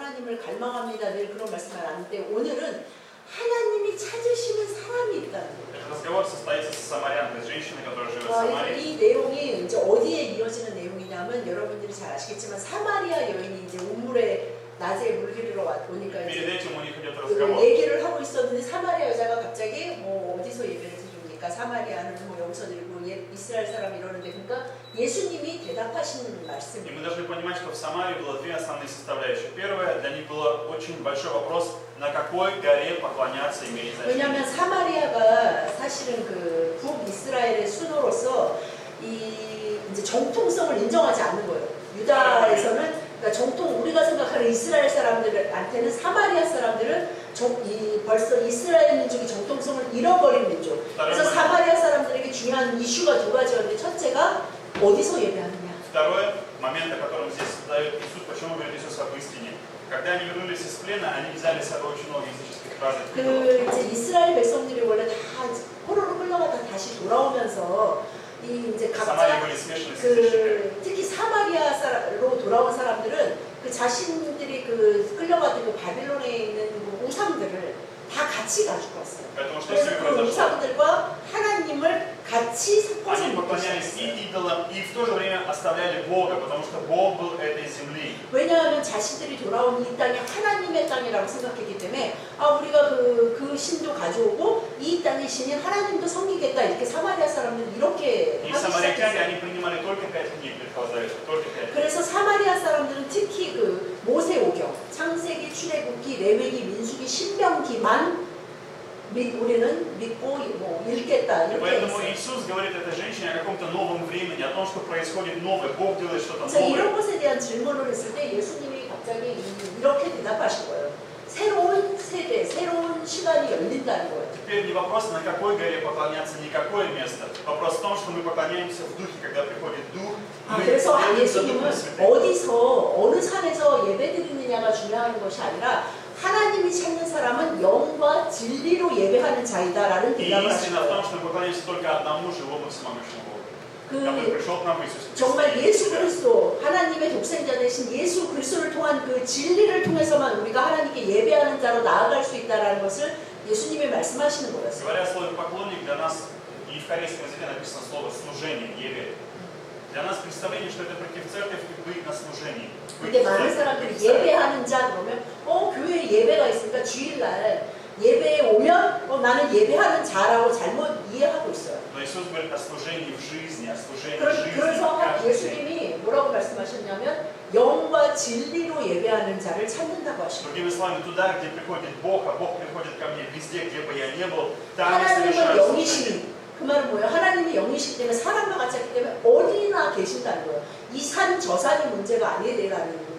하나님을 갈망합니다. 늘 그런 말씀을 하는데 오늘은 하나님이 찾으시는 사람이 있다는 거예요. Разговор состоится с самарянкой, с женщиной, которая живет в Самарии. 이 내용이 이제 어디에 이어지는 내용이냐면 여러분들이 잘 아시겠지만 사마리아 여인이 이제 우물에 낮에 물 기르러 오니까 Перед 이제 этим у них идет 그 разговор. 얘기를 하고 있었는데 사마리아 여자가 갑자기 뭐 어디서 예배를 드립니까? 사마리아는 뭐 여기서 드리고 이스라엘 사람 이러는데 그러니까 예수님이 대답하시는 И мы 말씀이에요. должны понимать, что в Самарии было две основные составляющие. Первое, для них был очень большой вопрос, на какой горе поклоняться имеет значение. 왜냐하면 사마리아가 사실은 그 북이스라엘의 수도로서 이 이제 정통성을 인정하지 않는 거예요. 유다에서는 그러니까 정통 우리가 생각하는 이스라엘 사람들한테는 사마리아 사람들은 벌써 이스라엘 민족이 정통성을 잃어버린 민족. 그래서 사마리아 사람들에게 중요한 이슈가 두 가지였는데 첫째가 어디서 예배하느냐. Второй момент, о котором здесь задает Иисус, почему говорит Иисус об истине. Когда они вернулись из плена, они взяли с собой очень много языческих праздников. 그 이제 이스라엘 백성들이 원래 다 포로로 끌려가다 다시 돌아오면서 이 이제 각자 그 특히 사마리아로 돌아온 사람들은 그 자신들이 그 끌려갔던 그 바빌론에 있는 그 우상들을 다 같이 가지고 왔어요. 그래서 그 우상들과 하나님을 같이 섞어서 Они поклонялись и идолам, и в то же время оставляли Бога, потому что Бог был этой земли. 왜냐하면 자신들이 돌아온 이 땅이 하나님의 땅이라고 생각했기 때문에 우리가 그 신도 가져오고 이 땅의 신인 하나님도 섬기겠다 이렇게 사마리아 사람들은 이렇게 И 하기 самаритяне, 시작했어요. они принимали только 5 книг Ветхого Завета, только 5. 그래서 사마리아 사람들은 특히 그 모세오경, 창세기, 출애굽기, 레위기, 민수기, 신명기만 우리는 믿고 뭐 읽겠다 이렇게 Поэтому 했어요. Иисус говорит этой женщине о каком-то новом времени, о том, что происходит новое, Бог делает что-то 그래서 новое. 이런 것에 대한 질문을 했을 때 예수님이 갑자기 이렇게 대답하신 거예요. 새로운 세대, 새로운 시간이 열린다는 거예요. Теперь не вопрос, на какой горе поклоняться, никакое место. Вопрос в том, что мы поклоняемся в Духе, когда приходит Дух. 그래서 예수님은 어디서 어느 산에서 예배드리느냐가 중요한 것이 아니라 하나님이 찾는 사람은 영과 진리로 예배하는 자이다라는 И 대답을 истина в том, 하셨어요. что мы поклоняемся только одному живому всемогущему Богу, который 그 пришел к нам в Иисусе 정말 Христе. 예수 그리스도 하나님의 독생자 되신 예수 그리스도를 통한 그 진리를 통해서만 우리가 하나님께 예배하는 자로 나아갈 수 있다라는 것을 예수님이 말씀하시는 거였어요. Говоря о слове поклонник, для нас и в корейском языке написано слово служение, еве. Для нас представление, что это прийти в церковь и быть на служении. 근데 많은 사람들이 예배하는 자 그러면 교회에 예배가 있으니까 주일날 예배에 오면 나는 예배하는 자라고 잘못 이해하고 있어요. Но Иисус говорит о служении в жизни, о служении в жизни. 그래서 каждый день. 예수님이 뭐라고 말씀하셨냐면 영과 진리로 예배하는 자를 찾는다고 하십니다. Другими словами, туда, где приходит Бог, а Бог приходит ко мне везде, где бы я ни был, там я 하나님은 совершаю служение. 영이시니 그 말은 뭐예요? 하나님이 영이시기 때문에 사람과 같이 하기 때문에 어디나 계신다는 거예요. 이 산 저 산이 문제가 아니라는 거예요.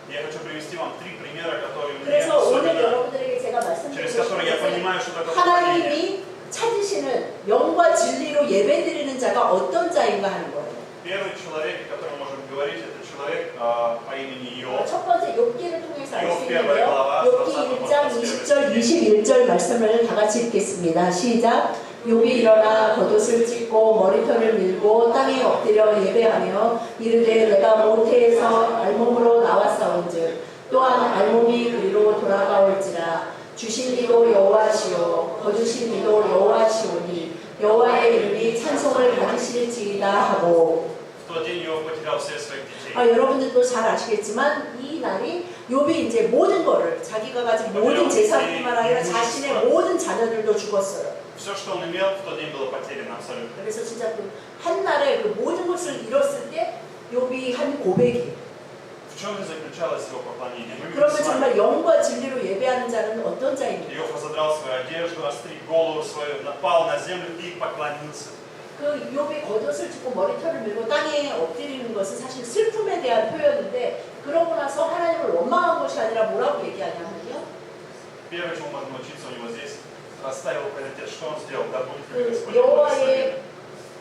Я хочу привести вам 3 примера, которые мне 그래서 오늘 особенно, 여러분들에게 제가 через 말씀드리고 которые я 싶은 понимаю, что такое поклонение. 하나님이 찾으시는 영과 진리로 예배드리는 자가 어떤 자인가 하는 거예요. Первый человек, о котором можем говорить, это человек по имени Иов. 첫 번째 욥기를 통해서 알 수 욥기 있는데요. 글라 욥기 1장 20절 21절 말씀을 다 같이 읽겠습니다. 시작. 욥이 일어나 겉옷을 찢고 머리털을 밀고 땅에 엎드려 예배하며 이르되 내가 모태에서 알몸으로 나왔사온즉 또한 알몸이 그리로 돌아가올지라 주신 이도 여호와시오 거두신 이도 여호와시오니 여호와의 이름이 찬송을 받으실지이다 하고. В тот день Иов потерял всех своих детей. 여러분들도 잘 아시겠지만 이 날이 욥이 이제 모든 거를 자기가 가진 모든 재산뿐만 아니라 자신의 모든 자녀들도 죽었어요. Все, что он имел, в тот день было потеряно абсолютно. 그래서 진짜 그 한 날에 그 모든 것을 잃었을 때 욥이 한 고백이. В чем же заключалось его поклонение? Мы видим 그러면 с вами. 정말 영과 진리로 예배하는 자는 어떤 자입니까? Иов разодрал свою одежду, остриг голову свою, напал на землю и поклонился. 그 욥이 겉옷을 찢고 머리털을 밀고 땅에 엎드리는 것은 사실 슬픔에 대한 표현인데 그러고 나서 하나님을 원망한 것이 아니라 뭐라고 얘기하냐면요. Первое, чему можно учиться у него здесь, расставил приоритет, что он сделал, да будет как 그 Господь. 여호와의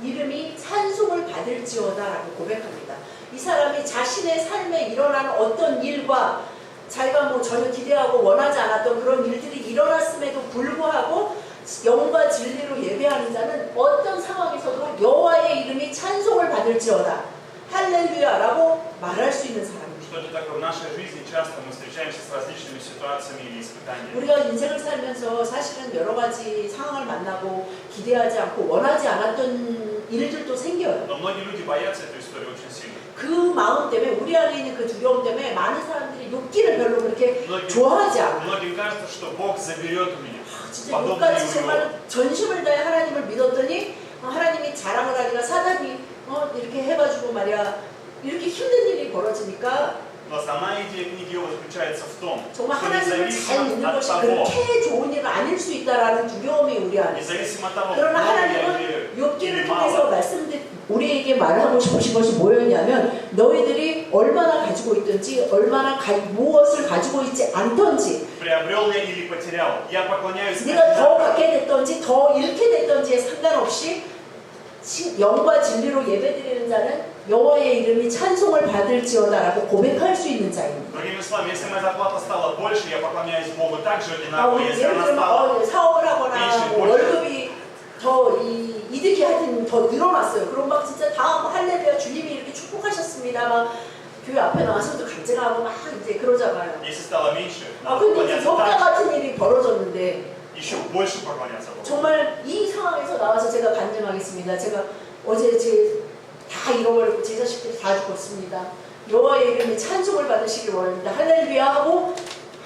이름이 찬송을 받을지어다라고 고백합니다. 이 사람이 자신의 삶에 일어나는 어떤 일과 자기가 뭐 전혀 기대하고 원하지 않았던 그런 일들이 일어났음에도 불구하고 영과 진리로 예배하는 자는 어떤 상황에서도 여호와의 이름이 찬송을 받을지어다 할렐루야라고 말할 수 있는 사람입니다. Что это такое? В нашей жизни часто мы встречаемся с различными ситуациями или испытаниями. 우리가 인생을 살면서 사실은 여러 가지 상황을 만나고 기대하지 않고 원하지 않았던 일들도 생겨요. Но многие люди боятся эту историю очень сильно. 그 마음 때문에 우리 안에 있는 그 두려움 때문에 많은 사람들이 욕기를 별로 그렇게 좋아하지 않아. Многим кажется, что Бог заберет у меня. 진짜 욕까지 정말 전심을 다해 하나님을 믿었더니 하나님이 자랑을 하니까 사단이 이렇게 해가지고 말이야 이렇게 힘든 일이 벌어지니까 Но основная идея книги Иова заключается в том, 정말 что 하나님을 잘 независимо 믿는 от 것이 того, 그렇게 좋은 일은 아닐 수 있다라는 두려움이 우리 안에 있어요. независимо от того, 그러나 много я 하나님은 верю 욥기를 или 통해서 мало, 우리에게 말하고 싶으신 것이 뭐였냐면 너희들이 얼마나 가지고 있든지 얼마나 무엇을 가지고 있지 않든지 приобрел я или потерял, я поклоняюсь 네가 더 одинаково. 갖게 됐든지 더 잃게 됐든지에 상관없이 영과 진리로 예배드리는 자는 여호와의 이름이 찬송을 받을지어다라고 고백할 수 있는 자입니다. Другими словами, если моя зарплата стала больше, я поклоняюсь Богу так же одинаково. Если 예를 она 들면 стала 사업을 하거나 일시 뭐 больше. 월급이 더 이득이 하여튼 더 늘어났어요. 그럼 막 진짜 다 할렐루야 주님이 이렇게 축복하셨습니다. 막 교회 앞에 나와서도 간증하고 막 이제 그러잖아요. если стало меньше, надо 근데 поклоняться 욥과 так 같은 일이 벌어졌는데 еще больше поклоняться Богу. 정말 이 상황에서 나와서 제가 간증하겠습니다. 제가 어제 다 잃어버리고 제 자식들이 다 죽었습니다. 여호와의 이름이 찬송을 받으시길 원합니다. 할렐루야 하고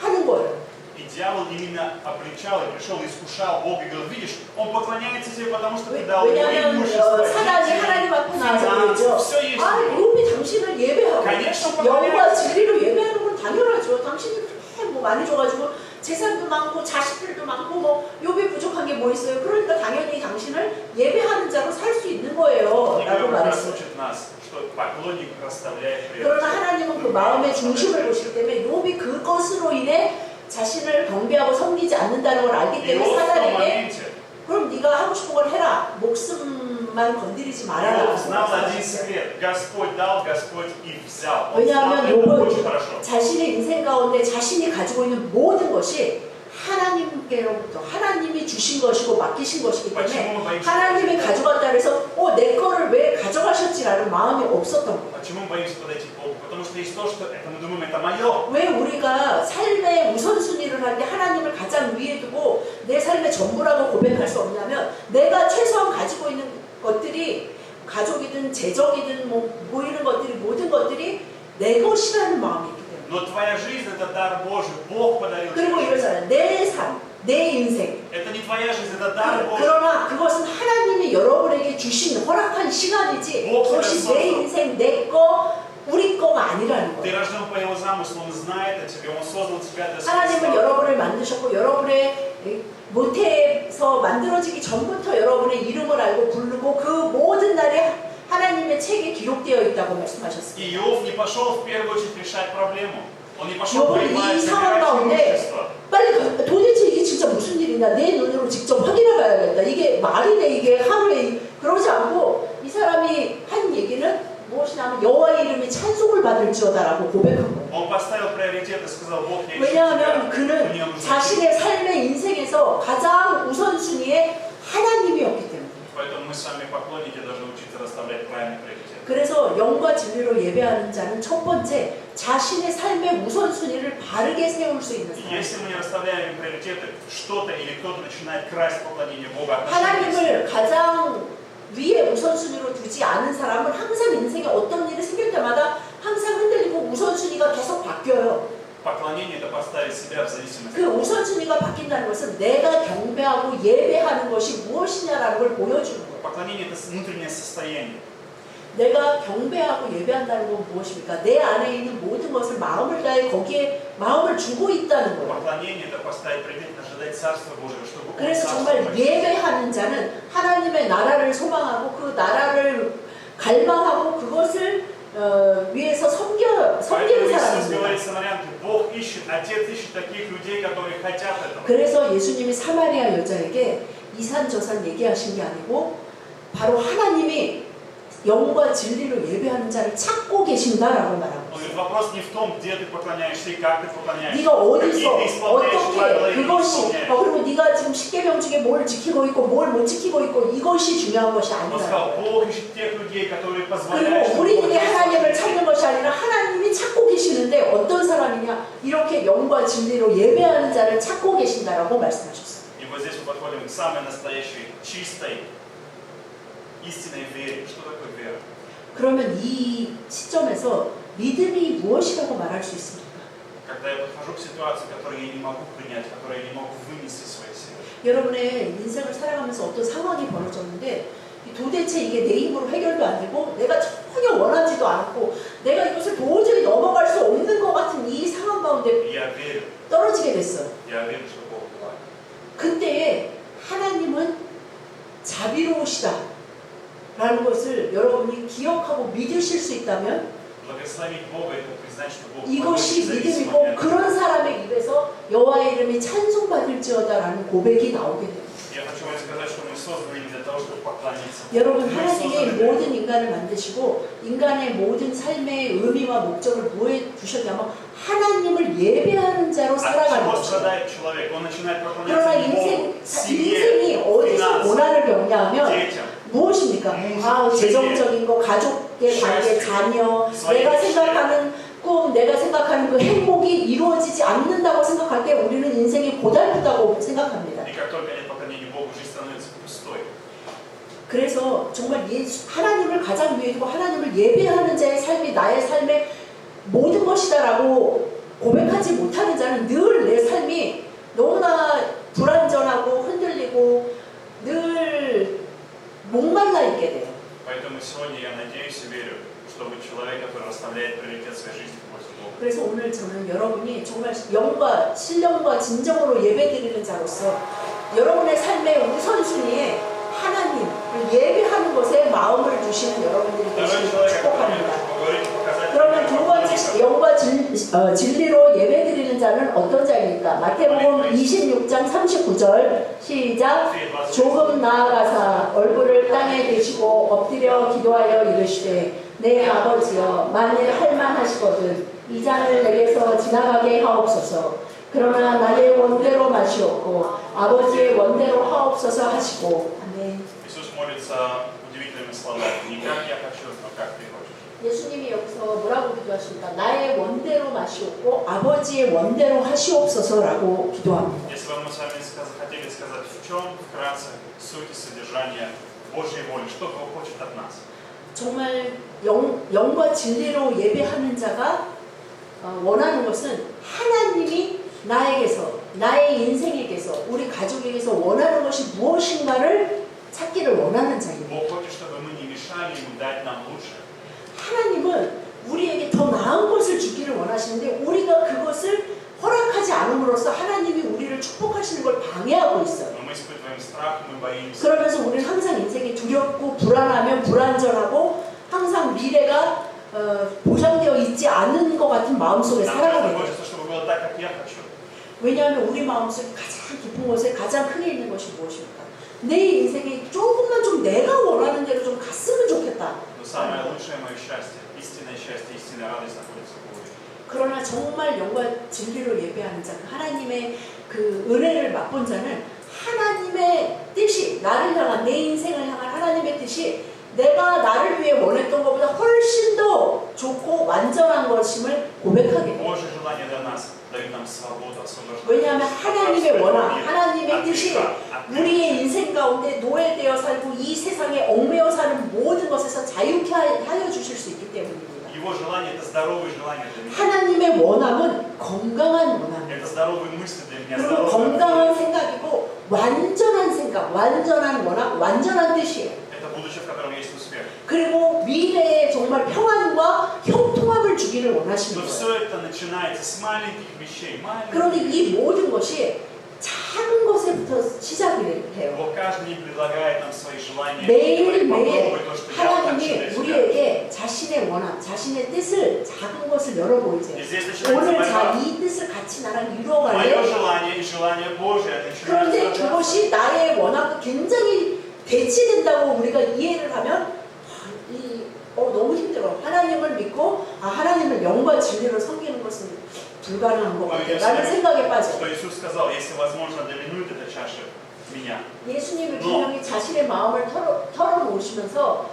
하는 거예요. И дьявол именно обличал и пришел, искушал Бога и говорил, видишь, он поклоняется тебе, потому что ты дал ему 왜냐하면 имущество, 사단이 детей, 하나님 앞에 나와서 финансы, 그러죠. все есть. 아, 욥이 당신을 예배하고 Конечно, 영과 поклоняется. 진리로 예배하는 건 당연하죠. 당신이 그렇게 뭐 많이 줘가지고 재산도 많고 자식들도 많고 뭐 욥이 부족한 게 뭐 있어요. 그러니까 당연히 당신을 예배하는 자로 살 수 있는 거예요. Книга 라고 Иова 말했어요. учит нас, что поклонник расставляет 그러나 приоритеты. 하나님은 그 마음의 중심을 보시기 때문에 욥이 그것으로 인해 자신을 경배하고 섬기지 않는다는 걸 알기 И 때문에 вот в том 사단에게 моменте 그럼 네가 하고 싶은 걸 해라. 목숨만 건드리지 말아라. Иов знал один секрет. Господь дал, Господь и взял. Он знал 왜냐하면 это 욥은 очень хорошо. 자신의 인생 가운데 자신이 가지고 있는 모든 것이 하나님께로부터 하나님이 주신 것이고 맡기신 것이기 때문에 Почему мы боимся? 하나님이 가져갔다 그래서 내 거를 왜 가져가셨지라는 마음이 없었던 거예요. Почему мы боимся подойти к Богу? Потому что есть то, что это мы думаем, это мое. 왜 우리가 삶의 우선순위를 할 때 하나님을 가장 위에 두고 내 삶의 전부라고 고백할 수 없냐면 내가 최소한 가지고 있는 것들이 가족이든 재정이든 뭐 보이는 것들이 모든 것들이 내 것이라는 마음이 있기 때문에 Но твоя жизнь это дар Божий. Бог подарил 그리고 тебе. 이러잖아요. 내 삶, 내 인생 Это не твоя жизнь, это дар Божий. 그러나 그것은 하나님이 여러분에게 주신 허락한 시간이지 그것이 내 인생, 내 거, 우리 거가 아니라는 Ты 거예요. рожден по Его замыслу, Он знает о тебе, Он создал тебя для своей 하나님은 славы. 여러분을 만드셨고 여러분의 모태에서 만들어지기 전부터 여러분의 이름을 알고 부르고 그 모든 날에 하나님의 책에 기록되어 있다고 말씀하셨습니다. И Иов не пошел в первую очередь решать проблему. Он не пошел 욥은 воевать, 이 상황 собирать 가운데 имущество. 빨리 도대체 이게 진짜 무슨 일이냐 내 눈으로 직접 확인해 봐야겠다. 이게 말이 돼 이게 하루에 그러지 않고 이 사람이 한 얘기는 무엇이냐면 여호와의 이름이 찬송을 받을지어다라고 고백한 거예요. Он поставил приоритет и сказал, Бог, я ищу 왜냐하면 тебя. 그는 Мне нужно 자신의 삶의 인생에서 가장 우선순위에 하나님이었기 때문에 Поэтому мы с вами, поклонники, должны учиться расставлять правильный приоритет. 그래서 영과 진리로 예배하는 자는 첫 번째 자신의 삶의 우선순위를 바르게 세울 수 있는 И 사람. если мы не расставляем приоритеты, что-то или кто-то начинает красть поклонение Бога, 하나님을 가장 위에 우선순위로 두지 않은 사람은 항상 인생에 어떤 일이 생길 때마다 항상 흔들리고 우선순위가 계속 바뀌어요. поклонение это поставить себя в зависимости. 그 우선순위가 바뀐다는 것은 내가 경배하고 예배하는 것이 무엇이냐라는 걸 보여주는 거예요. Поклонение это внутреннее состояние. 내가 경배하고 예배한다는 건 무엇입니까? 내 안에 있는 모든 것을 마음을 다해 거기에 마음을 주고 있다는 거예요. Поклонение это поставить приоритет, ожидать Царства Божьего, чтобы Он 그래서 정말 царствовал. 예배하는 자는 하나님의 나라를 소망하고 그 나라를 갈망하고 그것을 위해서 섬기는 Поэтому Иисус 사람입니다. говорит самарянке, Бог ищет, Отец ищет таких людей, которые хотят этого. 그래서 예수님이 사마리아 여자에게 이산저산 얘기하신 게 아니고 바로 하나님이 영과 진리로 예배하는 자를 찾고 계신다라고 말하고 Он 있어요. говорит, вопрос не в том, где ты поклоняешься и как ты поклоняешься. 네가 어디서 Какие ты исполняешь правила 어떻게 или не 그것이 исполняешь. 그리고 네가 지금 십계명 중에 뭘 지키고 있고 뭘 못 지키고 있고 이것이 중요한 것이 Он 아니라 сказал, Бог ищет тех людей, которые позволяют, 그리고 чтобы 우리들이 Бог действовал 하나님을 через них. 찾는 것이 아니라 하나님이 찾고 계시는데 어떤 사람이냐 이렇게 영과 진리로 예배하는 자를 찾고 계신다라고 말씀하셨어요. И вот здесь мы подходим к самой настоящей, чистой, истинной вере. Что такое вера? 그러면 이 시점에서 믿음이 무엇이라고 말할 수 있습니까? Когда я подхожу к ситуации, которую я не могу принять, которую я не могу вынести из своей силы. 여러분의 인생을 살아가면서 어떤 상황이 벌어졌는데 도대체 이게 내 힘으로 해결도 안 되고 내가 전혀 원하지도 않고 내가 이것을 도저히 넘어갈 수 없는 것 같은 이 상황 가운데 Я верю, 떨어지게 됐어요. я верю, что Бог бывает. 그때에 하나님은 자비로우시다 라는 것을 여러분이 기억하고 믿으실 수 있다면 Благословить Бога — это признать, что Бог 이것이 зависим от 믿음이고 меня. 그런 사람의 입에서 여호와의 이름이 찬송받을지어다라는 고백이 나오게 됩니다. Я хочу вам сказать, что мы созданы для того, чтобы поклониться. 여러분 Мы 하나님이 созданы 모든 인간을 만드시고 인간의 모든 삶의 의미와 목적을 뭐에 두셨냐면 하나님을 예배하는 자로 살아가는 От чего 것이에요. страдает человек? Он начинает 그러나 поклоняться Богу, 인생이 себе, 어디서 финансам, 고난을 겪냐면 детям. 무엇입니까? 재정적인 거, 가족의 관계, 자녀, 내가 생각하는 꿈, 내가 생각하는 그 행복이 이루어지지 않는다고 생각할 때 우리는 인생이 고달프다고 생각합니다. И как только нет поклонения Богу, жизнь становится пустой. 그래서 정말 하나님을 가장 위에 두고 하나님을 예배하는 자의 삶이 나의 삶의 모든 것이다라고 고백하지 못하는 자는 늘 내 삶이 너무나 불완전하고 흔들리고 늘 목말라 있게 돼요. Поэтому сегодня я надеюсь и верю, что вы человек, который расставляет приоритет своей жизни в пользу Бога. 그래서 오늘 저는 여러분이 정말 영과 신령과 진정으로 예배드리는 자로서 여러분의 삶의 우선순위에 하나님을 예배하는 것에 마음을 두시는 여러분들이 Второй 되시길 человек, 축복합니다. говорит, показать. 그러면 두 번째 영과 진리로 예배드리는 자는 어떤 자입니까? 마태복음 26장 39절 시작. 조금 나아가사 얼굴을 땅에 대시고 엎드려 기도하여 이르시되 내 아버지여 만일 할만하시거든 이 잔을 내게서 지나가게 하옵소서. 그러나 나의 원대로 마시옵고 아버지의 원대로 하옵소서 하시고. 아멘. Иисус молится удивительными словами. Не как я хочу, но как ты хочешь. 예수님이 여기서 뭐라고 기도하십니까? 나의 원대로 마시옵고 아버지의 원대로 하시옵소서라고 기도합니다. Если бы мы с вами хотели сказать, в чем вкратце суть и содержание Божьей воли, что Бог хочет от нас. 정말 영과 진리로 예배하는 자가 원하는 것은 하나님이 나에게서, 나의 인생에게서, 우리 가족에게서 원하는 것이 무엇인가를 찾기를 원하는 자입니다. Бог хочет, чтобы мы не мешали Ему дать нам лучше. 하나님은 우리에게 더 나은 것을 주기를 원하시는데 우리가 그것을 허락하지 않음으로써 하나님이 우리를 축복하시는 걸 방해하고 있어요. Но мы испытываем страх, мы боимся. 그러면서 우리는 항상 인생이 두렵고 불안하면 불안전하고 항상 미래가 보장되어 있지 않은 것 같은 마음속에 Нам 살아가게 часто 돼요. хочется, чтобы было так, как я хочу. 왜냐하면 우리 마음속에 가장 깊은 곳에 가장 크게 있는 것이 무엇입니까? 내 인생이 조금만 좀 내가 원하는 대로 좀 갔으면 좋겠다. Но самое лучшее мое счастье, истинная радость находится в Боге. 그러나 정말 영과 진리로 예배하는 자, 하나님의 그 은혜를 맛본 자는 하나님의 뜻이 나를 향한 내 인생을 향한 하나님의 뜻이 내가 나를 위해 원했던 것보다 훨씬 더 좋고 완전한 것임을 고백하게 돼요. Божье желание для нас дает нам свободу, освобождение. 왜냐하면 하나님의 원함, 하나님의 뜻이 우리의 인생 가운데 노예되어 살고 이 세상에 얽매여 사는 모든 것에서 자유케 하여 주실 수 있기 때문입니다. Его желание — это здоровые желания для меня. 하나님의 원함은 건강한 원함입니다. Это здоровые мысли для меня, 그리고 здоровые 건강한 생각이고 완전한 생각, 완전한 원함, 완전한 뜻이에요. Это будущее, в котором есть успех. 그리고 미래에 정말 평안과 형통함을 주기를 원하시는 Но 거예요. все это начинается с маленьких вещей, 그런데 маленьких. 이 모든 것이 작은 것에부터 시작이 해요. Бог каждый день предлагает нам свои желания. 매일매일 Попробуй то, что я хочу 하나님이 для себя. 우리에게 자신의 원함, 자신의 뜻을 작은 것을 열어보이세요. И здесь начинается 오늘 борьба. 이 뜻을 같이 나랑 Мое 이루어갈래? желание и желание Божие начинают 그런데 сражаться. 그것이 나의 원함과 굉장히 대치된다고 우리가 이해를 하면 이 너무 힘들어. 하나님을 믿고 하나님을 영과 진리로 섬기는 것은 불가능한 것 같아. 라는 생각에 빠져. Что Иисус сказал, если возможно, доминует эта чаша меня. 예수님이 분명히 자신의 마음을 털어놓으시면서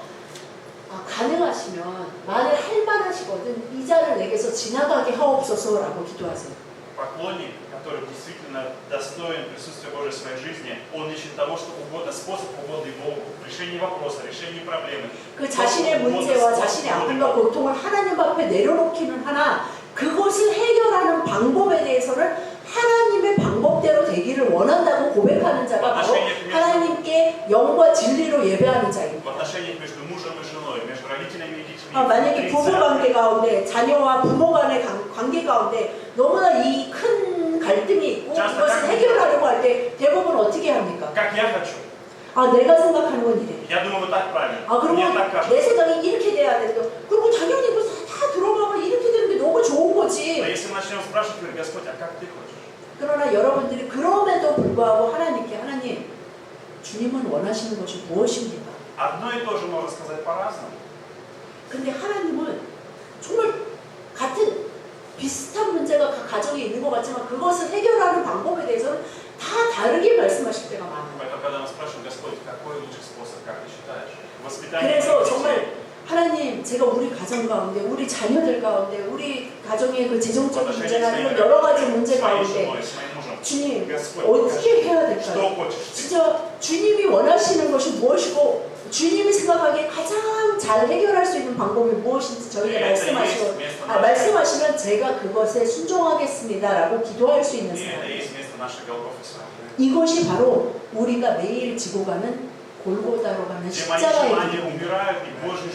가능하시면 만일 할 만하시거든 이 자를 내게서 지나가게 하옵소서라고 기도하세요. Поклонник, который действительно достоин присутствия Божьей в своей жизни, он ищет того, что угодно, способ угодный Богу, решение вопроса, решение проблемы. 그 자신의 문제와 자신의 아픔과 고통을 하나님 앞에 내려놓기는 하나 그것을 해결하는 방법에 대해서는 하나님의 방법대로 되기를 원한다고 고백하는 자가 바로 하나님께 영과 진리로 예배하는 자입니다. В отношениях между мужем и женой, между родителями и детьми. 만약에 부부 관계 가운데 자녀와 부모 간의 관계 가운데 너무나 이 큰 갈등이 있고 그것을 해결하려고 할 때 대부분 어떻게 합니까? Как я хочу. 내가 생각하는 건 이래. Я думаю, вот так правильно. 그리고 Мне так кажется. 내 생각이 이렇게 돼야 되는데 그리고 당연히 이거 다 들어가면 이렇게 되는 게 너무 좋은 Но 거지. если мы начнем спрашивать, говорит, Господь, а как ты хочешь? 그러나 여러분들이 그럼에도 불구하고 하나님께 하나님 주님은 원하시는 것이 무엇입니까? Одно и то же можно сказать по-разному. 근데 하나님은 정말 같은 비슷한 문제가 각 가정에 있는 것 같지만 그것을 해결하는 방법에 대해서는 다 다르게 말씀하실 때가 많아요. Поэтому, когда мы спрашиваем, Господь, какой лучший способ, как ты считаешь? Воспитание 그래서 детей. 정말 하나님 제가 우리 가정 가운데 우리 자녀들 가운데 우리 가정의 그 재정적인 문제나 이런 여러 가지 문제 가운데 주님 어떻게 해야 될까요? 진짜 주님이 원하시는 것이 무엇이고 주님이 생각하기에 가장 잘 해결할 수 있는 방법이 무엇인지 저희가 말씀하시면 제가 그것에 순종하겠습니다라고 기도할 수 있는 사람. 이것이 바로 우리가 매일 지고 가는 골고다로 가는 십자가의 길.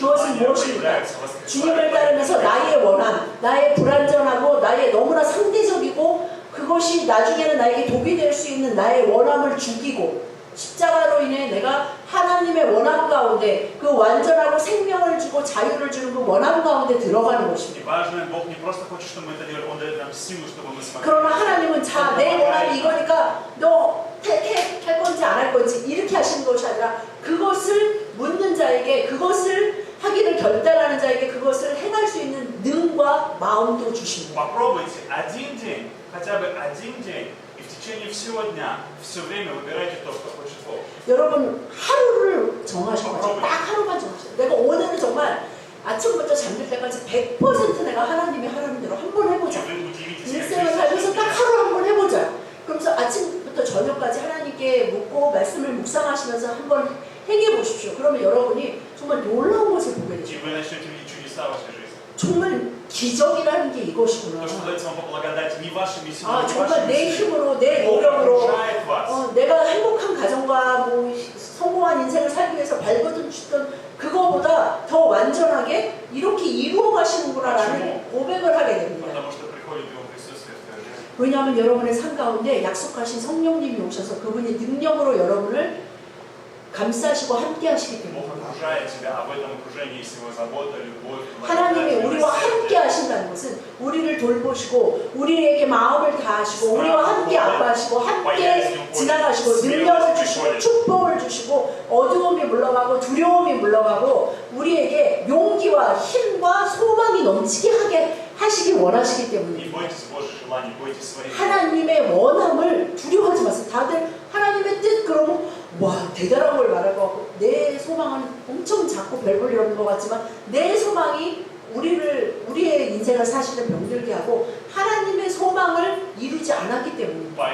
그것은 무엇입니까? 주님을 따르면서 나의 원한, 나의 불완전하고 나의 너무나 상대적이고 그것이 나중에는 나에게 독이 될 수 있는 나의 원함을 죽이고 십자가로 인해 내가 하나님의 원함 가운데 그 완전하고 생명을 주고 자유를 주는 그 원함 가운데 들어가는 것입니다. 그러나 하나님은 내 원함이 이거니까 너 택할 건지 안 할 건지 이렇게 하시는 것이 아니라 그것을 묻는 자에게 그것을 하기를 결단하는 자에게 그것을 행할 수 있는 능과 마음도 주십니다. хотя бы один день, и в течение всего дня, все время выбирайте то, что хочет Бог. 여러분 하루를 정하셔 가지고 딱 하루만 정하셔. 내가 오늘은 정말 아침부터 잠들 때까지 100% 내가 하나님의 하나님대로 한번 해보자. 일생을 살면서 딱 하루 한번 해보자. 그러면서 아침부터 저녁까지 하나님께 묻고 말씀을 묵상하시면서 한번 행해 보십시오. 그러면 여러분이 정말 놀라운 것을 보게 되죠. 정말 기적이라는 게 이것이구나. 정말 내 힘으로 내 노력으로 내가 행복한 가정과 성공한 인생을 살기 위해서 발버둥 치던 그거보다 더 완전하게 이렇게 이루어 가시는구나라는 고백을 하게 됩니다. 왜냐하면 여러분의 삶 가운데 약속하신 성령님이 오셔서 그분이 능력으로 여러분을 감싸시고 함께 하시기 때문에 하나님이 우리와 함께 하신다는 것은 우리를 돌보시고 우리에게 마음을 다하시고 우리와 함께 아파하시고 함께 지나가시고 능력을 주시고 축복을 주시고 어두움이 물러가고 두려움이 물러가고 우리에게 용기와 힘과 소망이 넘치게 하게 하시기 원하시기 때문입니다. 하나님의 원함을 두려워하지 마세요. 다들 하나님의 뜻 그러면 와 대단한 걸 말할 것 같고 내 소망은 엄청 작고 별 볼 일 없는 것 같지만 내 소망이 우리의 인생을 사실은 병들게 하고 하나님의 소망을 이루지 않았기 때문입니다.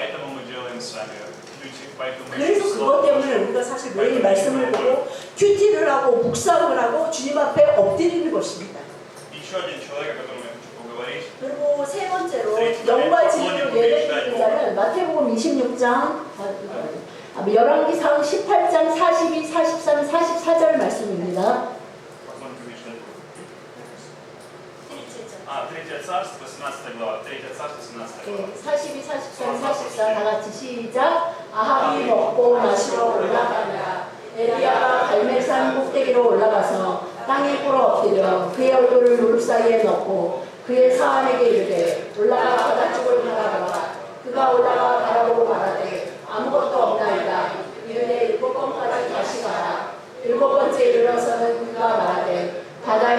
그래서 그것 때문에 우리가 사실 매일 말씀을 보고 큐티를 하고 묵상을 하고 주님 앞에 엎드리는 것입니다. 그리고 세 번째로 영과 진리로 예배드리는 자는 마태복음 26장 열왕기상 18장 42, 43, 44절 말씀입니다. Третье царство, 18 глава. Третье царство, 18 глава. 42, 43, 44 다 같이 시작. 아합이 먹고 마시러 올라가니라. 엘리야가 갈멜산 꼭대기로 올라가서 땅에 꿇어 엎드려 그의 얼굴을 무릎 사이에 넣고 그의 사환에게 이르되 올라가 바닷집을 바라보라. 그가 올라가 바라보고 말하되 아무것도 없나이다. 이르되 7번까지 다시 가라. 7번째 이르러서는 그가 말하되 바다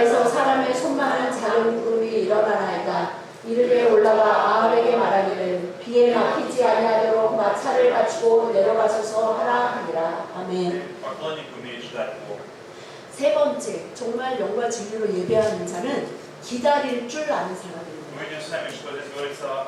막히지 아니하도록 마차를 갖추고 내려가셔서 하라 하니라. 아멘. Поклонник умеет ждать Бога. 세 번째, 정말 영과 진리로 예배하는 자는 기다릴 줄 아는 사람입니다. Мы видим сами, что здесь говорится,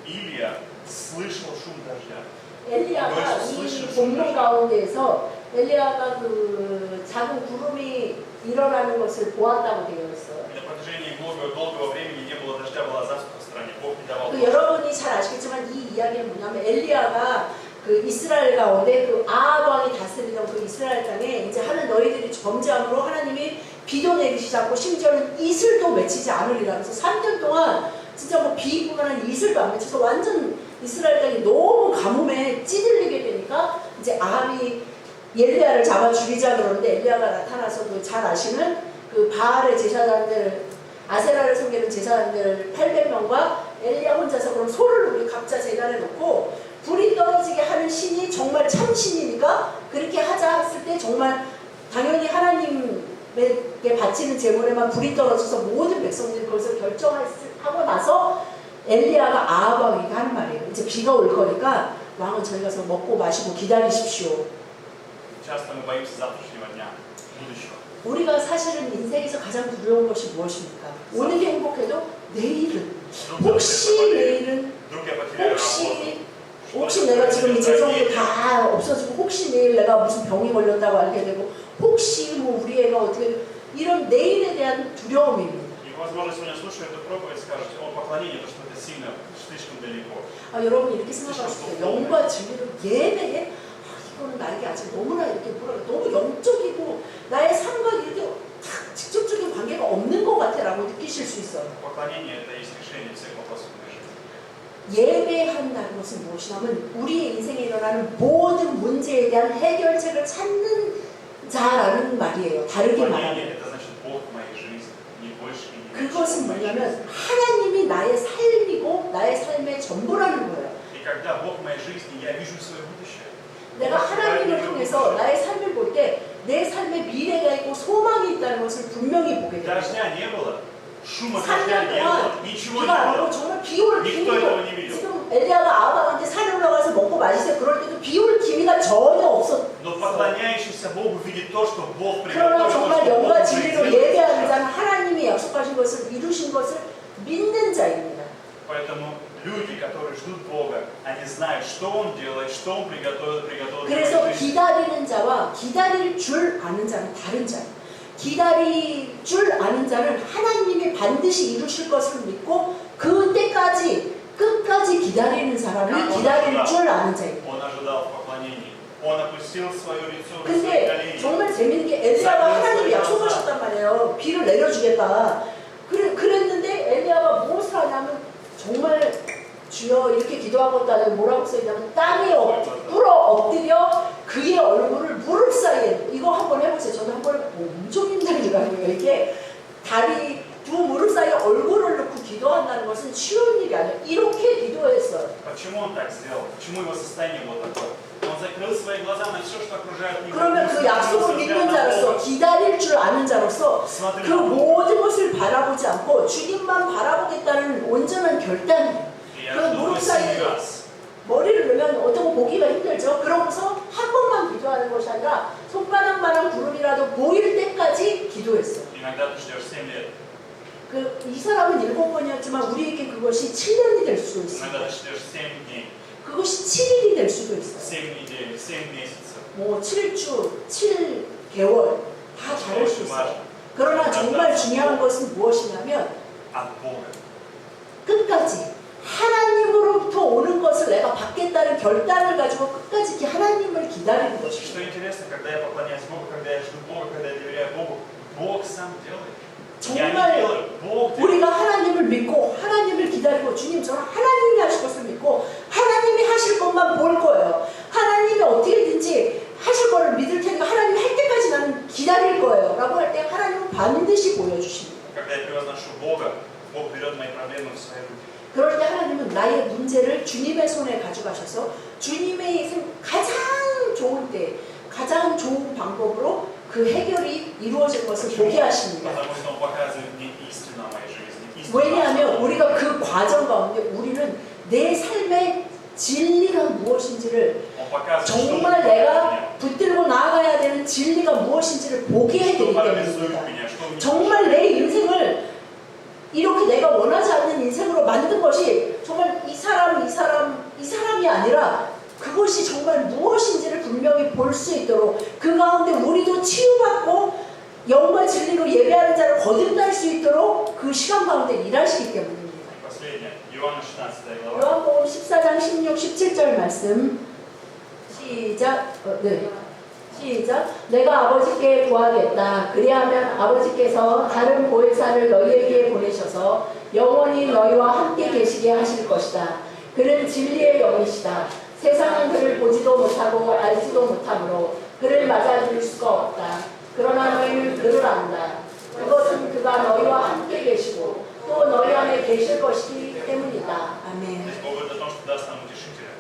Илия слышал шум дождя. 엘리야가 이 본문 가운데에서 엘리야가 그 작은 구름이 일어나는 것을 보았다고 되어 있어요. На протяжении долгого времени не было дождя, была засуха в стране. Бог не давал. 그 여러분이 잘 아시겠지만 이 이야기는 뭐냐면 엘리야가 그 이스라엘 가운데 그 아합 왕이 다스리던 그 이스라엘 땅에 이제 하는 너희들이 범죄함으로 하나님이 비도 내리시지 않고 심지어는 이슬도 맺히지 않으리라. 그래서 3년 동안 진짜 뭐 비뿐만 아니라 이슬도 안 맺혀서 완전 이스라엘 땅이 너무 가뭄에 찌들리게 되니까 이제 아합이 엘리야를 잡아 죽이자 그러는데 엘리야가 나타나서 그 잘 아시는 그 바알의 제사장들 아세라를 섬기는 제사장들 800명과 엘리야 혼자서 그럼 소를 우리 각자 제단에 놓고 불이 떨어지게 하는 신이 정말 참 신이니까 그렇게 하자 했을 때 정말 당연히 하나님에게 바치는 제물에만 불이 떨어져서 모든 백성들이 그것을 결정하고 나서 엘리야가 아합 왕에게 하는 말이에요. 이제 비가 올 거니까 왕은 저희 가서 먹고 마시고 기다리십시오. Часто мы боимся завтрашнего дня, будущего. 우리가 사실은 인생에서 가장 두려운 것이 무엇입니까? 오늘이 행복해도 내일은 혹시 내일은 Вдруг я потеряю работу. 혹시 내가 지금 이 재정도 다 없어지고 혹시 내일 내가 무슨 병이 걸렸다고 알게 되고 혹시 뭐 우리 애가 어떻게 이런 내일에 대한 두려움입니다. И, возможно, сегодня слушая эту проповедь, скажете, о, поклонение, потому что это сильно, слишком далеко. 여러분 이렇게 생각하실 때 영과 진리로 예배해? 이거는 나에게 아직 너무나 이렇게 너무 영적이고 나의 삶과 이렇게 딱 직접적인 관계가 없는 것 같아라고 느끼실 수 있어요. Поклонение – это есть решение всех вопросов в моей жизни. 예배한다는 것은 무엇이냐면 우리의 인생에 일어나는 모든 문제에 대한 해결책을 찾는 자라는 말이에요. 다르게 말하면. Поклонение – это значит Бог в моей жизни, не больше и не меньше. 그것은 뭐냐면 하나님이 나의 삶이고 나의 삶의 전부라는 거예요. И когда Бог в моей жизни, я вижу свое будущее. 내가 하나님을 통해서 나의 삶을 볼 때 내 삶에 미래가 있고 소망이 있다는 것을 분명히 보게 돼요. Дождя не было, шума дождя 3년 не было, 동안 ничего 비가 안 не 오고 было. 정말 비 올 Никто этого не 기미도 видел. 지금 엘리야가 아합한테 산에 올라가서 먹고 마시세요. 그럴 때도 비 올 기미가 전혀 없었어요. Но поклоняющийся Богу видит то, что Бог 그러나 приготовил, 정말 то, что Бог 영과 уже 진리로 сделал 예배하는 сейчас. 자는 하나님이 약속하신 것을 이루신 것을 믿는 자입니다. Поэтому люди, которые ждут Бога, они знают, что Он делает, что Он приготовил 그래서 для жизни. 기다리는 자와 기다릴 줄 아는 자는 다른 자예요. 기다릴 줄 아는 자는 하나님이 반드시 이루실 것을 믿고 그때까지 끝까지 기다리는 사람이 기다릴 줄 아는 자예요. Он ожидал в поклонении. Он опустил свое лицо на свои 근데 колени. 정말 재밌는 게 엘리야가 하나님이 약속하셨단 말이에요. 비를 내려주겠다. 그랬는데 엘리야가 무엇을 하냐면 정말 주여 이렇게 기도하겠다는 뭐라고 써있냐면 땅에 꿇어 엎드려 그의 얼굴을 무릎 사이에 이거 한번 해보세요. 저도 한번 엄청 힘들더라고요. 이게 다리 두 무릎 사이에 얼굴을 넣고 기도한다는 것은 쉬운 일이 아니에요. 이렇게 기도했어요. Почему он так сделал? Почему его состояние вот такое? Он закрыл свои глаза на все, что окружает него. 그러면 그 약속을 믿는 자로서 기다릴 줄 아는 자로서 그 모든 것을 바라보지 않고 주님만 바라보겠다는 온전한 결단이에요. 그 무릎 사이에 머리를 넣으면 어떤 거 보기가 힘들죠. 그러고서 한 번만 기도하는 것이 아니라 손바닥만한 구름이라도 보일 때까지 기도했어요. Иногда ты ждешь 7 лет. 이 사람은 7번이었지만 우리에게 그것이 7년이 될 수도 있어요. Иногда ты ждешь 7 дней, 그것이 7일이 될 수도 있어요. 7 недель, 7 месяцев. 뭐 7주, 7개월 다 다를 수 있어요. 그러나 정말 중요한 것은 무엇이냐면 От Бога. 끝까지 하나님으로부터 오는 것을 내가 받겠다는 결단을 가지고 끝까지 하나님을 기다리는 것이죠. Что интересно, когда я поклоняюсь Богу, когда я жду Бога, когда я доверяю Богу, Бог сам делает. Я не 정말 делаю, Бог делает. 우리가 하나님을 믿고 하나님을 기다리고 주님 저는 하나님이 하실 것을 믿고 하나님이 하실 것만 볼 거예요. 하나님이 어떻게든지 하실 거를 믿을 테니까 하나님이 할 때까지 나는 기다릴 거예요. 라고 할 때 하나님은 반드시 보여주십니다. Когда я превозношу Бога, Бог берет мои проблемы в свои руки. 그럴 때 하나님은 나의 문제를 주님의 손에 가져가셔서 주님의 가장 좋은 때, 가장 좋은 방법으로 그 해결이 이루어질 것을 보게 하십니다. Потому что Он показывает мне истину о моей жизни. 왜냐하면 우리가 그 과정 가운데 우리는 내 삶의 진리가 무엇인지를 Он показывает, что 정말 он 내가 붙들고 나아가야 되는 진리가 무엇인지를 보게 해드리기 парализует 때문입니다. меня, что 정말 내 인생을 이렇게 내가 원하지 않는 인생으로 만든 것이 정말 이 사람이 아니라 그것이 정말 무엇인지를 분명히 볼 수 있도록 그 가운데 우리도 치유받고 영과 진리로 예배하는 자를 거듭날 수 있도록 그 시간 가운데 일하시기 때문입니다. Последнее. Иоанна 16 глава. 요한복음 14장 16, 17절 말씀 시작. 시작. 내가 아버지께 구하겠다. 그리하면 아버지께서 다른 보혜사를 너희에게 보내셔서 영원히 너희와 함께 계시게 하실 것이다. 그는 진리의 영이시다. 세상은 그를 보지도 못하고 알지도 못하므로 그를 맞아줄 수가 없다. 그러나 너희는 그를 안다. 그것은 그가 너희와 함께 계시고 또 너희 안에 계실 것이기 때문이다. 아멘. Здесь Бог говорит о том, что даст нам утешителя.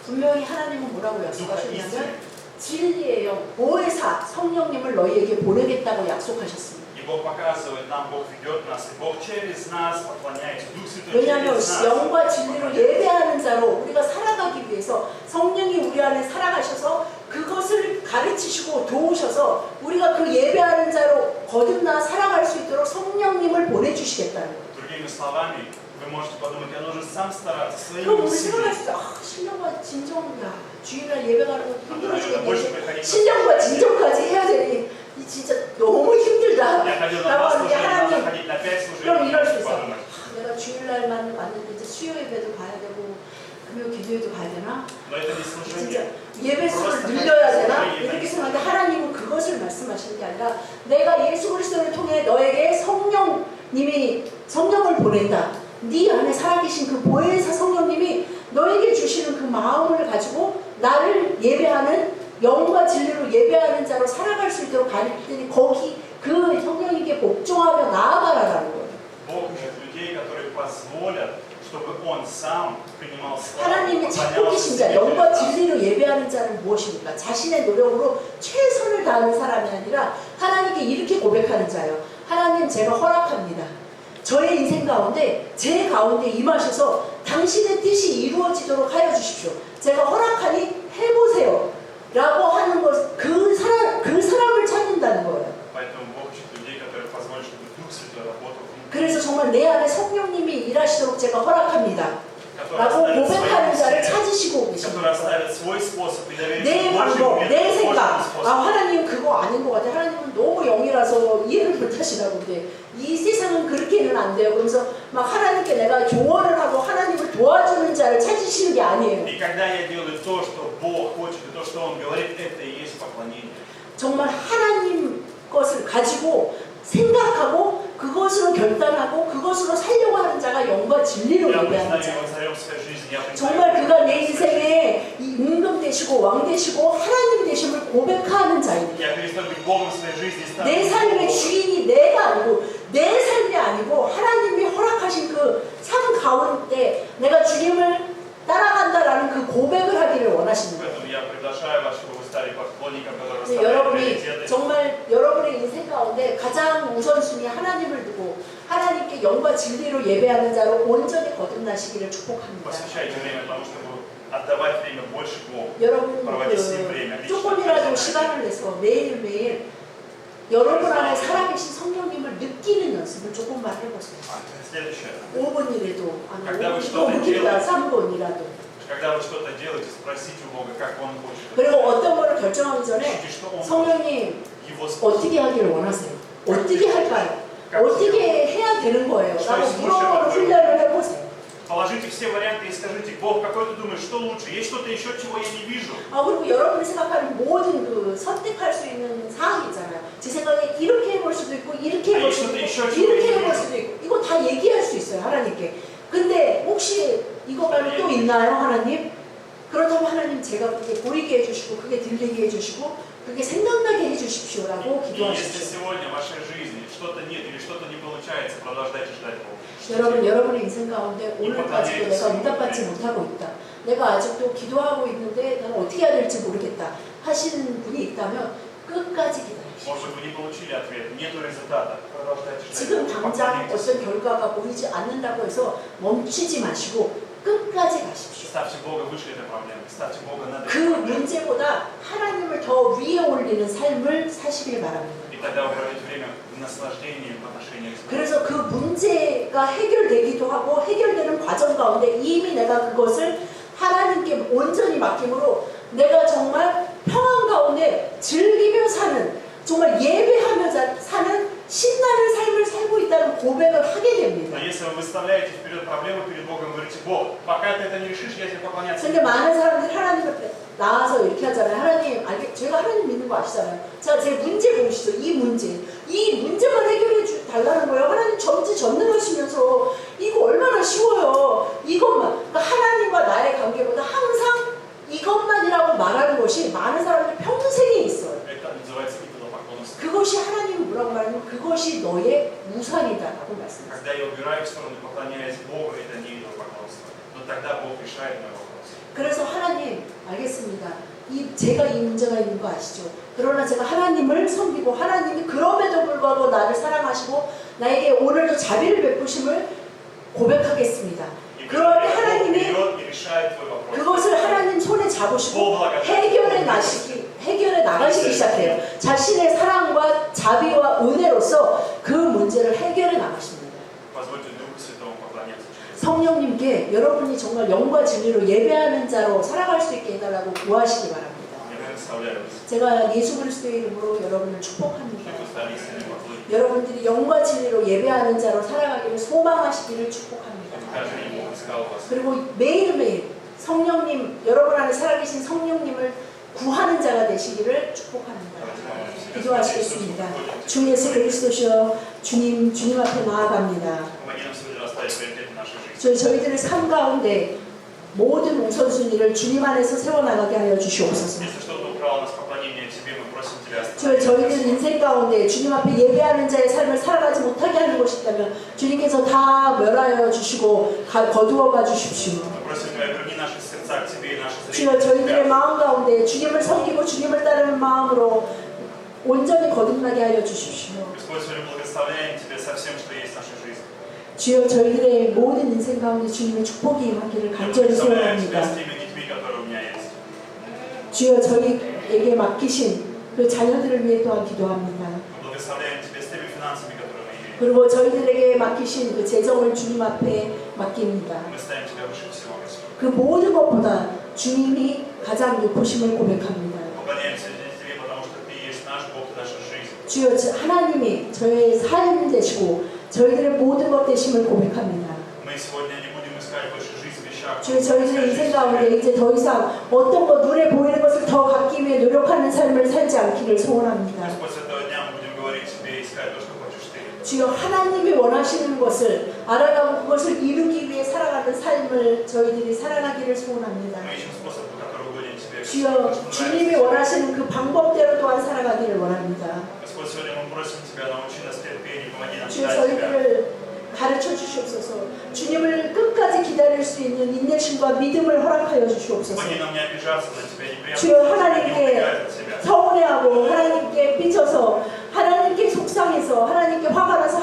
분명히 하나님은 뭐라고 약속하셨냐면 진리의 영, 보혜사, 성령님을 너희에게 보내겠다고 약속하셨습니다. И Бог показывает нам, Бог ведет нас, и Бог через нас поклоняется. Дух Святой 왜냐하면 через нас. 영과 진리로 예배하는 자로 우리가 살아가기 위해서 성령이 우리 안에 살아가셔서 그것을 가르치시고 도우셔서 우리가 그 예배하는 자로 거듭나 살아갈 수 있도록 성령님을 보내주시겠다는 거예요. Другими словами, вы можете подумать, я должен сам стараться своими 그럼 우리 усилиями. 생각할 수 있어. 신령과 진정이야. 주일날 예배 가는 거 Надо, наверное, больше приходить 힘들어지겠네. на 신령과 진정까지 해야 되니 이 진짜 너무 힘들다. Я ходил на 라고 два 하는데 служения, надо 하나님 ходить на 5 그럼 служений. 이럴 수 있어. подумать. 내가 주일날만 왔는데 이제 수요 예배도 가야 되고 금요 기도회도 가야 되나? Но это не 진짜 служение. 예배 수를 늘려야 되나? 이렇게 생각하는데 하나님은 그것을 말씀하시는 게 아니라 내가 예수 그리스도를 통해 너에게 성령을 보낸다. 네 안에 살아계신 그 보혜사 성령님이 너에게 주시는 그 마음을 가지고 나를 예배하는 영과 진리로 예배하는 자로 살아갈 수 있도록 가르치더니 거기 그 성령님께 복종하며 나아가라라는 거예요. Бог ищет людей, которые позволят, чтобы Он сам принимал славу, 하나님이 찾고 поклонялся 계신 자, себе 영과 через нас. 진리로 예배하는 자는 무엇입니까? 자신의 노력으로 최선을 다하는 사람이 아니라 하나님께 이렇게 고백하는 자예요. 하나님, 제가 허락합니다. 저의 인생 가운데 제 가운데 임하셔서 당신의 뜻이 이루어지도록 하여 주십시오. 제가 허락하니 해보세요. 라고 하는 것, 그 사람을 찾는다는 거예요. Поэтому Бог ищет людей, которые позволят, чтобы Дух Святой работал в них. 그래서 정말 내 안에 성령님이 일하시도록 제가 허락합니다. Которые 라고 оставят 고백하는 свои 자를 усилия, 찾으시고 계십니다. которые оставят свой способ и доверятся 내 Божьему 방법, методу, 내 Божьему 생각. способу. 하나님 그거 아닌 것 같아. 하나님은 너무 영이라서 이해를 못하시라고 그래. 이 세상은 그렇게는 안 돼요. 그러면서 막 하나님께 내가 조언을 하고 하나님을 도와주는 자를 찾으시는 게 아니에요. И когда я делаю то, что Бог хочет, и то, что Он говорит, это и есть поклонение. 정말 하나님 것을 가지고 생각하고 그것으로 결단하고 그것으로 살려고 하는 자가 영과 진리로 Я 예배하는 признаю 자. Его царем своей жизни. Я признаю 정말 Его 그가 내 царем своей жизни. 인생의 이 임금 되시고 왕 되시고 하나님 되심을 고백하는 자입니다. Я перестаю быть Богом в своей жизни и стану 내 삶의 Богом. 주인이 내가 아니고 내 삶이 아니고 하나님이 허락하신 그 삶 가운데 내가 주님을 따라간다라는 그 고백을 하기를 원하십니다. Поэтому я приглашаю вас, чтобы вы стали поклонником, который 네, расставляет 여러분이 приоритеты. 정말 여러분의 인생 가운데 가장 우선순위 하나님을 두고 하나님께 영과 진리로 예배하는 자로 온전히 거듭나시기를 축복합니다. Посвящайте время тому, чтобы отдавать время больше Богу. 여러분 проводить с Ним время. 그 лично 조금이라도 отдавать. 시간을 내서 매일매일 여러분 안에 살아계신 성령님을 느끼는 연습을 조금만 해보세요. Следующее. 5분이라도 Когда вы 아니 что-то 5분이다 делаете, 3분이라도 Когда вы что-то делаете, спросите у Бога, как Он хочет. 그리고 어떤 거를 결정하기 전에 Ищите, что Он хочет. 성령님 Его способ. 어떻게 하기를 원하세요? 어떻게 할까요? 어떻게 해야 되는 거예요? 라고 물어보는 훈련을 해보세요. Положите все варианты и скажите, Бог, какой ты думаешь, что лучше? Есть что-то еще, чего я не вижу? 그리고 여러분이 생각하는 모든 그 선택할 수 있는 사항이 있잖아요. 제 생각에 이렇게 해볼 수도 있고 이렇게 해볼 수도 있고 이렇게 해볼 수도 있고 이거 다 얘기할 수 있어요 하나님께. 근데 혹시 이거 말고 또 있나요 하나님? 그렇다면 하나님 제가 그게 보이게 해주시고 그게 들리게 해주시고 그게 생각나게 해주십시오라고 И если 기도하십시오. сегодня в вашей жизни что-то нет или что-то не получается, продолжайте ждать Бога. 여러분의 인생 가운데 오늘까지도 내가 응답받지 못하고 있다. 내가 아직도 기도하고 있는데 나는 어떻게 해야 될지 모르겠다 하시는 분이 있다면 끝까지 기다리십시오. Может быть, вы не получили ответ, нету результата, продолжайте ждать 지금 Бога. 당장 Поклонитесь. 어떤 결과가 보이지 않는다고 해서 멈추지 마시고 끝까지 가십시오. Ставьте Бога выше этой проблемы. Ставьте Бога над 그 этой проблемой. 문제보다 하나님을 더 위에 올리는 삶을 사시길 바랍니다. И тогда вы проводите время в наслаждении в отношениях с Богом. 그래서 그 문제가 해결되기도 하고 해결되는 과정 가운데 이미 내가 그것을 하나님께 온전히 맡김으로 내가 정말 평안 가운데 즐기며 사는, 정말 예배하며 사는 신나는 삶을 살고 있다는 고백을 하게 됩니다. Но если вы выставляете вперед проблему перед Богом, говорите: Бог, пока ты это не решишь, я тебе поклоняться. 근데 많은 사람들이 하나님 앞에 나와서 이렇게 하잖아요. 하나님, 제가 하나님 믿는 거 아시잖아요. 자, 제 문제 보시죠. 이 문제만 해결해 달라는 거예요. 하나님 전능하시면서 이거 얼마나 쉬워요. 이것만. 그러니까 하나님과 나의 관계보다 항상 이것만이라고 말하는 것이 많은 사람들 평생에 있어요. Это называется идолопоклонство. 그것이 하나님이 뭐라고 말하면 그것이 너의 우상이다라고 말씀하세요. Когда я убираю в сторону, поклоняясь Богу, это не идолопоклонство. Но тогда Бог решает мой вопрос. 그래서 하나님, 알겠습니다. 제가 이 문제가 있는 거 아시죠? 그러나 제가 하나님을 섬기고 하나님이 그럼에도 불구하고 나를 사랑하시고 나에게 오늘도 자비를 베푸심을 고백하겠습니다. 그럴 때 하나님이 그것을 하나님 손에 잡으시고 해결해 나가시기 시작해요. 자신의 사랑과 자비와 은혜로서 그 문제를 해결해 나가십니다. Позвольте Духу Святому поклоняться. 성령님께 여러분이 정말 영과 진리로 예배하는 자로 살아갈 수 있게 해달라고 구하시기 바랍니다. Я благословляю вас. 제가 예수 그리스도의 이름으로 여러분을 축복합니다. Что вы стали истинными поклонниками. 여러분들이 영과 진리로 예배하는 자로 살아가기를 소망하시기를 축복합니다. Каждый день Бог искал вас. 그리고 매일매일 성령님, 여러분 안에 살아계신 성령님을 구하는 자가 되시기를 축복합니다. 기도하시겠습니다. 주 예수 그리스도시여, 주님 앞에 나아갑니다. Помоги нам сегодня расставить приоритеты нашей жизни. 저희들의 삶 가운데 모든 우선순위를 주님 안에서 세워나가게 하여 주시옵소서. Если что-то украло нас поклонение Тебе, мы просим Тебя остановить. 저희들 인생 가운데 주님 앞에 예배하는 자의 삶을 살아가지 못하게 하는 것이 있다면 주님께서 다 멸하여 주시고 거두어 가 주십시오. Мы просим Тебя, верни наши сердца к Тебе и наши 주여, зрения. 저희들의 마음 가운데 주님을 섬기고 주님을 따르는 마음으로 온전히 거듭나게 하여 주십시오. Господь, сегодня благословляем Тебя со всем, что есть в нашей жизни. 주여, 저희들의 모든 인생 가운데 주님의 축복이 임하기를 간절히 Благословляем Тебя 소원합니다. с теми детьми, которые у меня есть. 주여, 저희에게 맡기신 그 자녀들을 위해 또한 기도합니다. Мы благословляем Тебя с теми финансами, которые мы имеем. 그리고 저희들에게 맡기신 그 재정을 주님 앞에 맡깁니다. Мы ставим Тебя выше всего, Господь. 그 모든 것보다 주님이 가장 높으심을 고백합니다. Поклоняемся Тебе, потому что Ты есть наш Бог, наша жизнь. 주여, 하나님이 저의 삶 되시고 저희들의 모든 것 되심을 고백합니다. Мы сегодня не будем искать больше жизнь в вещах. 주여, 저희들의 인생 가운데 이제 더 이상 어떤 것, 눈에 보이는 것을 더 갖기 위해 노력하는 삶을 살지 않기를 소원합니다. Господь, с этого дня мы будем говорить Тебе и искать то, что хочешь Ты. 주여, 하나님이 원하시는 것을 알아가고 그것을 이루기 위해 살아가는 삶을 저희들이 살아가기를 소원합니다. Мы ищем способ, по которому угоден Тебе. 주여, 주님이 원하시는 그 방법대로 또한 살아가기를 원합니다. Господь, сегодня мы просим Тебя, научи нас терпению, помоги нам 주여, ждать Тебя. 저희들을 가르쳐 주시옵소서. 주님을 끝까지 기다릴 수 있는 인내심과 믿음을 허락하여 주시옵소서. Помоги нам не обижаться на Тебя, не 주여, прятаться, не 하나님께 убегать от Тебя. 서운해하고 하나님께 삐져서 하나님께 속상해서 하나님께 화가 나서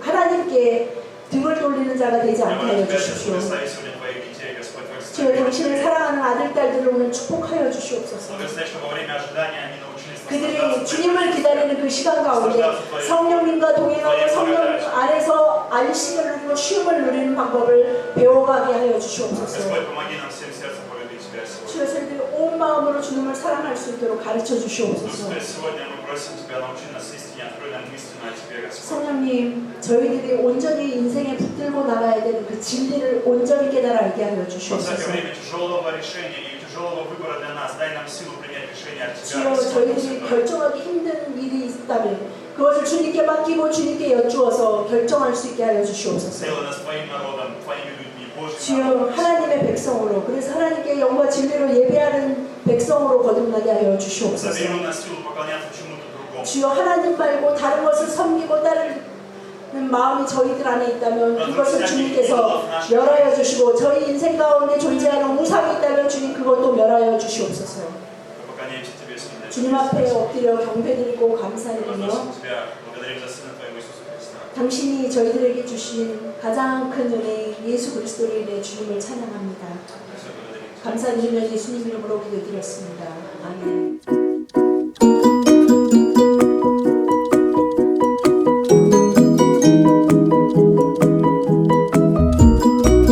하나님께 등을 돌리는 자가 되지 Я 않게 молю 하여 Тебя, 주십시오. благослови сегодня Твоих детей, Господь, 주여, 당신을 благослови. 사랑하는 아들, 딸들을 오늘 축복하여 주시옵소서. Благослови, чтобы во время ожидания они научились 그들이 наслаждаться 주님을 Твоей 기다리는 그 시간 가운데 성령님과 동행하고 성령 안에서 안식을 누리고 쉼을 누리는 방법을 배워가게 하여 주시옵소서. Господь, помоги нам всем сердцем полюбить Тебя сегодня. 주여, 저희들이 온 마음으로 주님을 사랑할 수 있도록 가르쳐 Дух 주시옵소서. Святой, сегодня мы просим Тебя, научи нас истине, открой нам истину о Тебе, Господь. 성령님, 저희들이 온전히 인생에 붙들고 나가야 되는 그 진리를 온전히 깨달아 알게 하여 Во всякое 주시옵소서. время тяжелого решения и тяжелого выбора для нас, дай нам силу принять решение от Тебя. 주여, Господь, 저희들이 Святой. 결정하기 힘든 일이 있다면 그것을 주님께 맡기고 주님께 여쭈어서 결정할 수 있게 하여 주시옵소서. Сделай нас Твоим народом, Твоими людьми, Божьим 주여, народом. 하나님의 백성으로, 그래서 하나님께 영과 진리로 예배하는 백성으로 거듭나게 하여 Забери 주시옵소서. у нас силу поклоняться чему-то другому. 주여, 하나님 말고 다른 것을 섬기고 따르는 마음이 저희들 안에 있다면 그것을 주님께서 멸하여 주시고 저희 인생 가운데 존재하는 우상이 있다면 주님 그것도 멸하여 주시옵소서. Мы поклоняемся Тебе, Святой. 주님 앞에 엎드려 경배드리고 감사드리며 Возносим Тебя, благодарим за Сына Твоего Иисуса Христа. 당신이 저희들에게 주신 가장 큰 은혜 예수 그리스도로 인해 주님을 찬양합니다. Все благодарим. 감사드리며 예수님 이름으로 기도드렸습니다. 아멘.